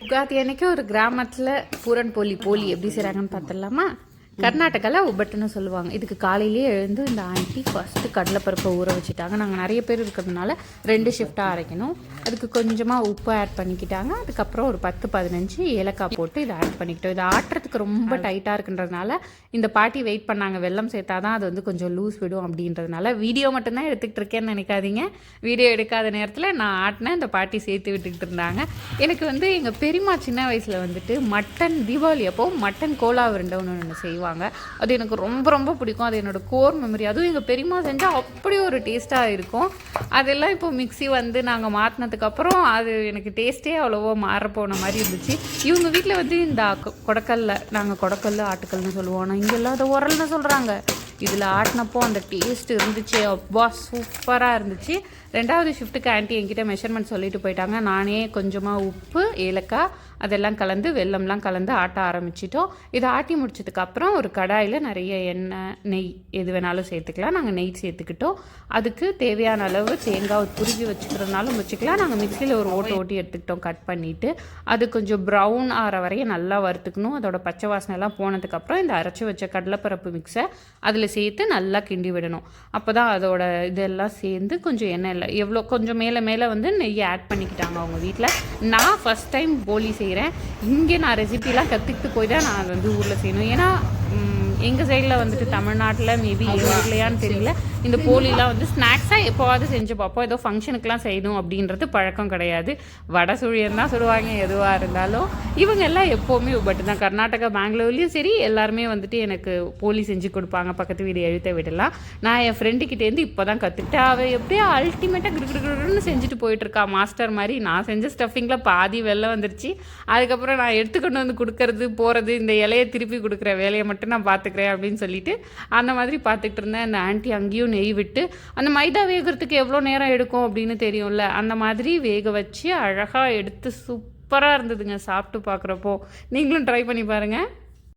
உகாதி அன்னைக்கு ஒரு கிராமத்தில் பூரன் போலி எப்படி செய்கிறாங்கன்னு பார்த்துடலாமா? கர்நாடகாவில் உபட்டுன்னு சொல்லுவாங்க. இதுக்கு காலையிலேயே எழுந்து இந்த ஆண்டி ஃபஸ்ட்டு கடலைப்பருப்பை ஊற வச்சுட்டாங்க. நாங்கள் நிறைய பேர் இருக்கிறதுனால 2 ஷிஃப்டாக அரைக்கணும். அதுக்கு கொஞ்சமாக உப்பு ஆட் பண்ணிக்கிட்டாங்க. அதுக்கப்புறம் ஒரு 10-15 ஏலக்காய் போட்டு இதை ஆட் பண்ணிக்கிட்டோம். இதை ஆட்டுறதுக்கு ரொம்ப டைட்டாக இருக்குன்றதுனால இந்த பாட்டி வெயிட் பண்ணாங்க. வெல்லம் சேர்த்தா தான் அது வந்து கொஞ்சம் லூஸ் விடும் அப்படின்றதுனால. வீடியோ மட்டும்தான் எடுத்துக்கிட்டு இருக்கேன்னு நினைக்காதீங்க. வீடியோ எடுக்காத நேரத்தில் நான் ஆட்டினேன், இந்த பாட்டி சேர்த்து விட்டுக்கிட்டு இருந்தாங்க. எனக்கு வந்து எங்கள் பெரியம்மா சின்ன வயசில் வந்துட்டு மட்டன் தீபாவளி அப்போ மட்டன் கோலா உருண்டைன்னு ஒன்று செய்வாங்க. அது எனக்கு ரொம்ப ரொம்ப பிடிக்கும். அது என்னோட கோர் மெமரி. அதுவும் எங்கள் பெரியம்மா செஞ்சால் அப்படி ஒரு டேஸ்ட்டாக இருக்கும். அதெல்லாம் இப்போ மிக்ஸி வந்து நாங்கள் மாற்றினதுக்கப்புறம் அது எனக்கு டேஸ்ட்டே அவ்வளோவோ மாறப்போன மாதிரி இருந்துச்சு. இவங்க வீட்டில் வந்து இந்த கொடக்கல்ல, நாங்கள் கொடக்கல் ஆட்டுக்கல்னு சொல்லுவோம், ஆனால் இங்கெல்லாம் அதை உரல்னு சொல்கிறாங்க. இதில் ஆட்டினப்போ அந்த டேஸ்ட் இருந்துச்சு. அப்பா சூப்பராக இருந்துச்சு. 2வது ஷிஃப்ட்டுக்கு ஆண்டி என்கிட்ட மெஷர்மெண்ட் சொல்லிட்டு போயிட்டாங்க. நானே கொஞ்சமாக உப்பு, ஏலக்காய் அதெல்லாம் கலந்து வெல்லம்லாம் கலந்து ஆட்ட ஆரம்பிச்சிட்டோம். இதை ஆட்டி முடிச்சதுக்கப்புறம் ஒரு கடாயில் நிறைய எண்ணெய், நெய் எது வேணாலும் சேர்த்துக்கலாம். நாங்கள் நெய் சேர்த்துக்கிட்டோம். அதுக்கு தேவையான அளவு தேங்காய் துருவி வச்சுக்கிறதுனாலும் வச்சுக்கலாம். நாங்கள் மிக்சியில் ஒரு ஓட்டி எடுத்துக்கிட்டோம் கட் பண்ணிவிட்டு. அது கொஞ்சம் ப்ரௌன் ஆகிற வரையும் நல்லா வறுத்துக்கணும். அதோட பச்சை வாசனைலாம் போனதுக்கப்புறம் இந்த அரைச்சி வச்ச கடலைப்பருப்பு மிக்ஸை அதில் சேர்த்து நல்லா கிண்டி விடணும். அப்போ தான் அதோட இதெல்லாம் சேர்ந்து கொஞ்சம் எண்ணெய் இல்லை எவ்வளோ கொஞ்சம் மேலே வந்து நெய்யை ஆட் பண்ணிக்கிட்டாங்க அவங்க வீட்டில். நான் ஃபஸ்ட் டைம் போலி செய்கிறேன். இங்கே நான் ரெசிபிலாம் கற்றுக்கிட்டு போய் தான் நான் வந்து ஊரில் செய்யணும். ஏன்னா எங்கள் சைடில் வந்துட்டு தமிழ்நாட்டில் மேபி ஊர்லையான்னு தெரியல, இந்த போலிலாம் வந்து ஸ்நாக்ஸாக எப்போவாவது செஞ்சு பார்ப்போம். ஏதோ ஃபங்க்ஷனுக்குலாம் செய்யணும் அப்படின்றது பழக்கம் கிடையாது. வடை சுழியன் தான் சொல்லுவாங்க எதுவாக இருந்தாலும். இவங்க எல்லாம் எப்போவுமே பட் தான் கர்நாடகா பெங்களூர்லேயும் சரி எல்லாருமே வந்துட்டு எனக்கு போலி செஞ்சு கொடுப்பாங்க. பக்கத்து வீடு எழுத்த வீடெல்லாம் நான் என் ஃப்ரெண்டுக்கிட்டேருந்து இப்போ தான் கற்றுக்கிட்டேன். அவள் எப்படியோ அல்டிமேட்டாக கிடுன்னு செஞ்சுட்டு போயிட்டுருக்கா மாஸ்டர் மாதிரி. நான் செஞ்ச ஸ்டஃபிங்கில் பாதி வெளில வந்துருச்சு. அதுக்கப்புறம் நான் எடுத்துக்கொண்டு வந்து கொடுக்கறது போகிறது, இந்த இலையை திருப்பி கொடுக்குற வேலையை மட்டும் நான் பார்த்துக்கிறேன் அப்படின்னு சொல்லிட்டு அந்த மாதிரி பார்த்துக்கிட்டு இருந்தேன். அந்த ஆண்டி அங்கேயும் நெய் விட்டு அந்த மைதா வேகிறதுக்கு எவ்வளோ நேரம் எடுக்கும் அப்படின்னு தெரியும்ல, அந்த மாதிரி வேக வச்சு அழகாக எடுத்து சூப்பராக இருந்ததுங்க சாப்பிட்டு பார்க்குறப்போ. நீங்களும் ட்ரை பண்ணி பாருங்கள்.